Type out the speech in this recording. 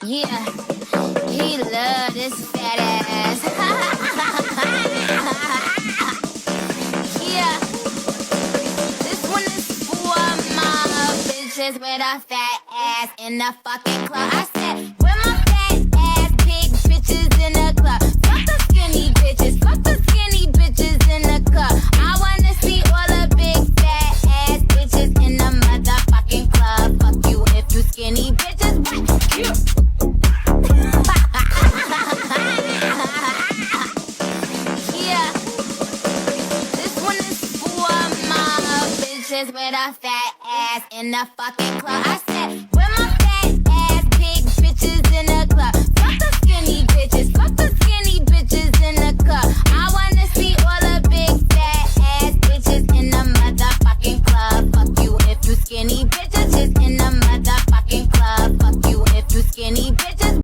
Yeah, he love this fat ass. Yeah, this one is for my bitches with a fat ass in the fucking club. I said, where my fat ass big bitches in the club? Fuck the skinny bitches, fuck the skinny bitches in the club. I wanna see all the big fat ass bitches in the motherfucking club. Fuck you if you skinny bitches. Yeah. Yeah, this one is for my bitches with a fat ass in the fucking club. I said, where my fat ass big bitches in the club? Fuck the skinny bitches, fuck the skinny bitches in the club. I wanna see all the big fat ass bitches in the motherfucking club. Fuck you if you skinny bitches, just in the motherfucking club. Fuck you if you skinny bitches.